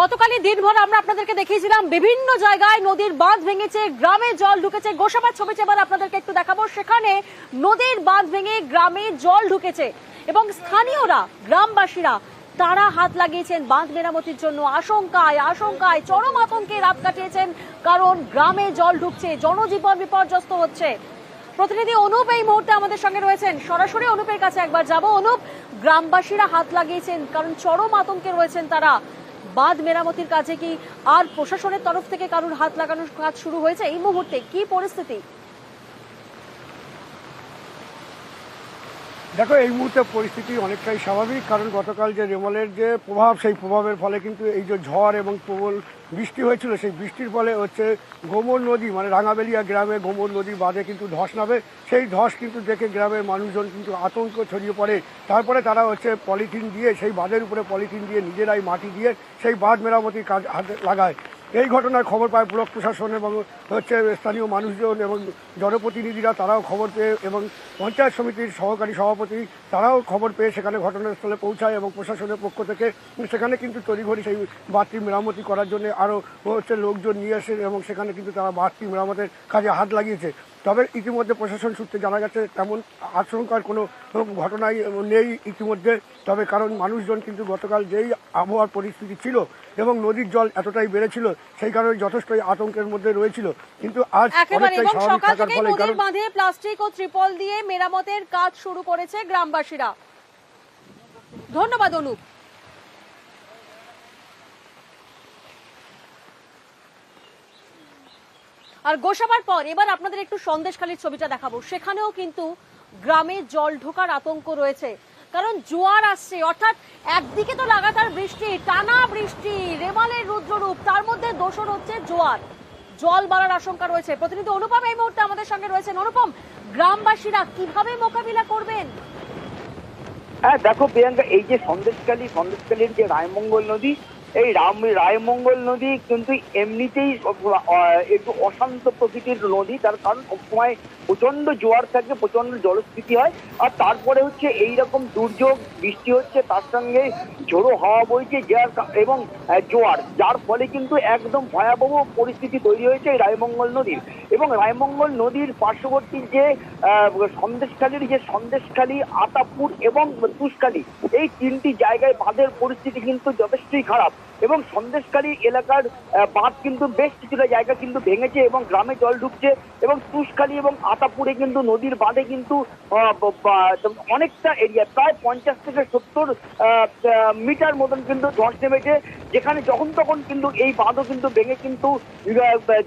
গতকালই দিনভর আমরা আপনাদেরকে দেখিয়েছিলাম বিভিন্ন জায়গায় নদীর বাঁধ ভেঙেছে, গ্রামে জল ঢুকেছে। গোসাবার ছবি এবার আপনাদেরকে একটু দেখাবো। সেখানে নদীর বাঁধ ভেঙে গ্রামে জল ঢুকেছে এবং স্থানীয়রা, গ্রামবাসীরা তারা হাত লাগিয়েছেন বাঁধ মেরামতির জন্য। আশঙ্কায় চরম আতঙ্কে রাত কাটিয়েছেন, কারণ গ্রামে জল ঢুকছে, জনজীবন বিপর্যস্ত হচ্ছে। প্রতিনিধি অনুপ এই মুহূর্তে আমাদের সঙ্গে রয়েছেন, সরাসরি অনুপের কাছে একবার যাব। অনুপ, গ্রামবাসীরা হাত লাগিয়েছেন কারণ চরম আতঙ্কে রয়েছেন তারা। বাঁধ মেরামতির কাজে কি আর প্রশাসনের তরফ থেকে কারুর হাত লাগানোর কাজ শুরু হয়েছে? এই মুহূর্তে কি পরিস্থিতি? দেখো, এই মুহূর্তে পরিস্থিতি অনেকটাই স্বাভাবিক, কারণ গতকাল যে রেমালের যে প্রভাব, সেই প্রভাবের ফলে কিন্তু এই যে ঝড় এবং প্রবল বৃষ্টি হয়েছিল, সেই বৃষ্টির ফলে গোমর নদী, মানে রাঙাবেলিয়া গ্রামে গোমর নদীর বাঁধে কিন্তু ধস নামে। সেই ধস কিন্তু দেখে গ্রামের মানুষজন কিন্তু আতঙ্ক ছড়িয়ে পড়ে। তারপরে তারা পলিথিন দিয়ে, সেই বাঁধের উপরে পলিথিন দিয়ে, নিজেরাই মাটি দিয়ে সেই বাঁধ মেরামতির কাজ হাতে লাগায়। এই ঘটনার খবর পায় ব্লক প্রশাসন এবং স্থানীয় মানুষজন এবং জনপ্রতিনিধিরা, তারাও খবর পেয়ে, এবং পঞ্চায়েত সমিতির সহকারী সভাপতি তারাও খবর পেয়ে সেখানে ঘটনাস্থলে পৌঁছায় এবং প্রশাসনের পক্ষ থেকে সেখানে কিন্তু তড়িঘড়ি সেই বাঁধটি মেরামতি করার জন্য আরও লোকজন নিয়ে আসে এবং সেখানে কিন্তু তারা বাঁধটি মেরামতের কাজে হাত লাগিয়েছে। তবে ইতিমধ্যে প্রশাসন সূত্রে জানা গেছে তেমন আশঙ্কার কোনো ঘটনাই নেই ইতিমধ্যে। তবে কারণ মানুষজন কিন্তু গতকাল যেই আবহাওয়ার পরিস্থিতি ছিল এবং নদীর জল এতটাই বেড়েছিল, সেই কারণে যথেষ্টই আতঙ্কের মধ্যে রয়েছিল। কিন্তু আজ অনেকটাই স্বাভাবিক থাকার ফলে নদীর বাঁধে প্লাস্টিক ও ত্রিপল দিয়ে মেরামতের কাজ শুরু করেছে গ্রামবাসীরা। ধন্যবাদ অনুপ। আর গোসাবার পর এবার আপনাদের একটু সন্দেশখালীর ছবিটা দেখাবো। সেখানেও কিন্তু গ্রামে জল ঢোকার আতঙ্ক রয়েছে, কারণ জোয়ার আসছে। অর্থাৎ একদিকে তো লাগাতার বৃষ্টি, টানা বৃষ্টি, রেমালের রুদ্ররূপ, তার মধ্যে দোসর হচ্ছে জোয়ার। জল বাড়ার আশঙ্কা রয়েছে। প্রতিনিধি অনুপম এই মুহূর্তে আমাদের সঙ্গে রয়েছেন। অনুপম, গ্রামবাসীরা কিভাবে মোকাবিলা করবেন? হ্যাঁ দেখো প্রিয়াঙ্কা, এই যে সন্দেশখালীর যে রায়মঙ্গল নদী, এই রায়মঙ্গল নদী কিন্তু এমনিতেই একটু অশান্ত প্রকৃতির নদী। তার কারণ সবসময় প্রচন্ড জোয়ার থাকে, প্রচন্ড জলস্ফীতি হয়, আর তারপরে এইরকম দুর্যোগ বৃষ্টি হচ্ছে, তার সঙ্গে ঝোড়ো হাওয়া বইছে এবং জোয়ার, যার ফলে কিন্তু একদম ভয়াবহ পরিস্থিতি তৈরি হয়েছে এই রায়মঙ্গল নদীর। এবং রায়মঙ্গল নদীর পার্শ্ববর্তী যে সন্দেশখালী, আতাপুর এবং তুষখালী, এই তিনটি জায়গায় বাঁধের পরিস্থিতি কিন্তু যথেষ্টই খারাপ। এবং সন্দেশখালী এলাকার বাঁধ কিন্তু বেশ কিছুটা জায়গা কিন্তু ভেঙেছে এবং গ্রামে জল ঢুকছে। এবং তুষখালী এবং আতাপুরে কিন্তু নদীর বাঁধে কিন্তু অনেকটা এরিয়া, প্রায় 50 থেকে 70 মিটার মতন কিন্তু ধস নেমেছে, যেখানে যখন তখন কিন্তু এই বাঁধও কিন্তু ভেঙে কিন্তু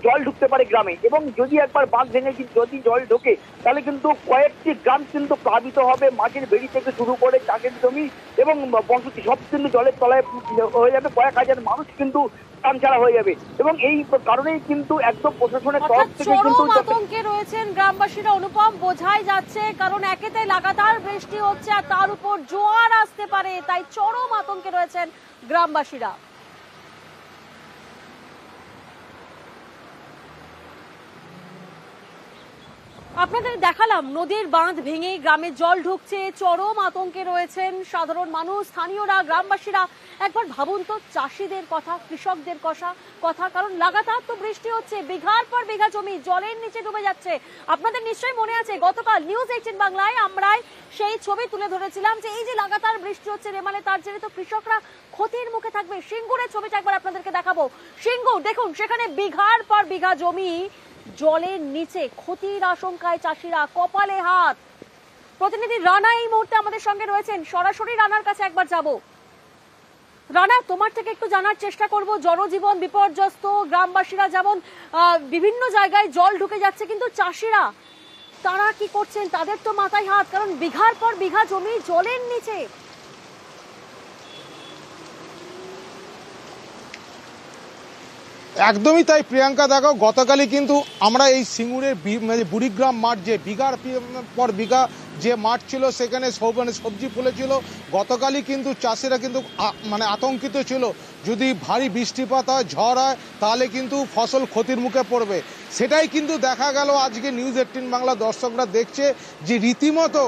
জল ঢুকতে পারে গ্রামে। এবং যদি একবার বাঁধ ভেঙে যদি জল ঢোকে, তাহলে কিন্তু কয়েকটি গ্রাম কিন্তু প্লাবিত হবে। মাঝের বেড়ি থেকে শুরু করে চাষের জমি এবং বসতি সব কিন্তু জলের তলায় হয়ে যাবে। কয়েক হাজার মানুষ কিন্তু প্রাণ ছাড়া হয়ে যাবে। এবং এই কারণেই কিন্তু একদম প্রশাসনের তরফ থেকে কিন্তু আতঙ্কে রয়েছেন গ্রামবাসীরা। অনুপম, বোঝাই যাচ্ছে, কারণ একেতে লাগাতার বৃষ্টি হচ্ছে আর তার উপর জোয়ার আসতে পারে, তাই চরম আতঙ্কে রয়েছেন গ্রামবাসীরা। আপনাদের দেখালাম নদীর বাঁধ ভেঙে গ্রামে জল ঢুকছে, চরম আতঙ্কে রয়েছেন সাধারণ মানুষ, স্থানীয়রা, গ্রামবাসীরা। একবার ভাবুন তো চাষিদের কথা, কৃষকদের কথা, কারণ লাগাতার তো বৃষ্টি হচ্ছে, বিঘার পর বিঘা জমি জলের নিচে ডুবে যাচ্ছে। আপনাদের নিশ্চয়ই মনে আছে গতকাল নিউজ 18 বাংলায় আমরা সেই ছবি তুলে ধরেছিলাম যে এই যে লাগাতার বৃষ্টি হচ্ছে রেমালে, তার জেরে তো কৃষকরা ক্ষতির মুখে থাকবে। সিঙ্গুরের ছবিটা একবার আপনাদেরকে দেখাবো। সিঙ্গুর দেখুন, সেখানে বিঘার পর বিঘা জমি জলের নিচে, ক্ষতির আশঙ্কায় চাষিরা, কপালে হাত। প্রতিনিধি রানা এই মুহূর্তে আমাদের সঙ্গে রয়েছেন, সরাসরি রানার কাছে একবার যাব। রানা, তোমার থেকে একটু জানার চেষ্টা করব, জনজীবন বিপর্যস্ত, গ্রামবাসীরা যেমন বিভিন্ন জায়গায় জল ঢুকে যাচ্ছে, কিন্তু চাষিরা তারা কি করছেন? তাদের তো মাথায় হাত, কারণ বিঘার পর বিঘা জমি জলের নিচে। একদমই তাই প্রিয়াঙ্কা। দেখো, গতকালই কিন্তু আমরা এই সিঙ্গুরের বুড়িগ্রাম মাঠ, যে বিঘার পর বিঘা যে মাঠ ছিল, সেখানে সবজি ফলেছিল। গতকালই কিন্তু চাষিরা কিন্তু আতঙ্কিত ছিল, যদি ভারী বৃষ্টিপাত হয়, ঝড় হয়, তাহলে কিন্তু ফসল ক্ষতির মুখে পড়বে। সেটাই কিন্তু দেখা গেল আজকে নিউজ 18 বাংলা দর্শকরা দেখছে যে রীতিমতো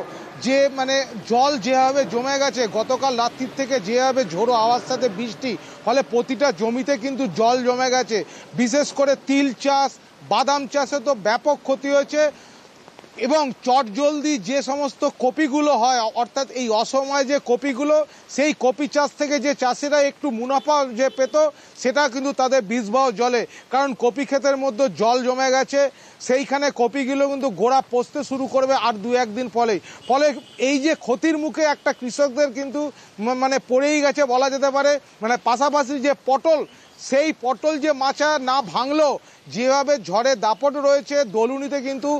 যে মানে জল যেভাবে জমে গেছে গতকাল রাত্রির থেকে, যেভাবে ঝোড়ো আওয়াজ সাথে বৃষ্টি, ফলে প্রতিটা জমিতে কিন্তু জল জমে গেছে। বিশেষ করে তিল চাষ, বাদাম চাষে তো ব্যাপক ক্ষতি হয়েছে। এবং চটজলদি যে সমস্ত কপিগুলো হয়, অর্থাৎ এই অসময়ে যে কপিগুলো, সেই কপি চাষ থেকে যে চাষিরা একটু মুনাফা যে পেত, সেটা কিন্তু তাদের বিষবাহ জলে। কারণ কপি ক্ষেতের মধ্যে জল জমে গেছে, সেইখানে কপিগুলো কিন্তু গোড়া পচতে শুরু করবে আর 2-1 দিন ফলে এই যে ক্ষতির মুখে একটা কৃষকদের কিন্তু মানে পড়েই গেছে বলা যেতে পারে। মানে পাশাপাশি যে পটল, সেই পটল যে মাচা না ভাঙলো, যেভাবে ঝড়ে দাপট রয়েছে, দলুনিতে কিন্তু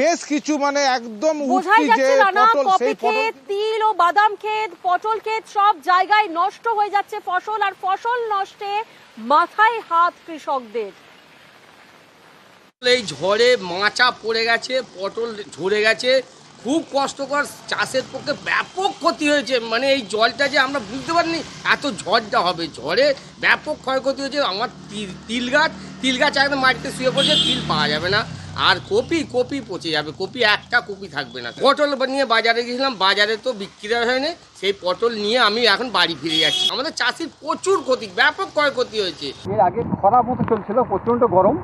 বেশ কিছু মানে একদম বোঝাই উঠতি যে যাচ্ছে না পটল, কপি সেই পটল ক্ষেত, তিল ও বাদাম ক্ষেত, পটল ক্ষেত সব জায়গায় নষ্ট হয়ে যাচ্ছে ফসল, আর ফসল নষ্টে মাথায় হাত কৃষকদের। এই ঝড়ে মাচা পড়ে গেছে, পটল ঝরে গেছে, খুব কষ্টকর, চাষের পক্ষে ব্যাপক ক্ষতি হয়েছে। মানে এই জলটা যে আমরা বুঝতে পারিনি এত ঝড়টা হবে, ঝড়ে ব্যাপক ক্ষয়ক্ষতি হয়েছে। আমার তিল গাছ একদম মাটিতে শুয়ে পড়ছে, তিল পাওয়া যাবে না। আর কপি পচে যাবে, একটা কপি থাকবে না। পটল নিয়ে বাজারে গেছিলাম, বাজারে তো বিক্রি হয়নি, সেই পটল নিয়ে আমি এখন বাড়ি ফিরে যাচ্ছি। আমাদের চাষির প্রচুর ক্ষতি, ব্যাপক ক্ষয়ক্ষতি হয়েছে। এর আগে খরা মতো চলছিল, প্রচণ্ড গরম,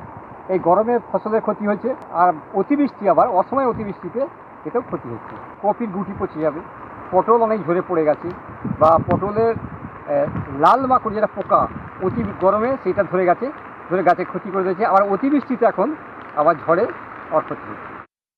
এই গরমে ফসলের ক্ষতি হয়েছে। আর অতিবৃষ্টি, আবার অসময়ে অতিবৃষ্টিতে এটাও ক্ষতি হচ্ছে। কপির গুটি পচে যাবে, পটল অনেক ঝরে পড়ে গেছে, বা পটলের লাল মাকড় যেটা পোকা অতি গরমে সেটা ধরে গাছে ক্ষতি করে দিয়েছে। আবার অতিবৃষ্টিতে এখন আবার ঝড়ে ক্ষতি হচ্ছে।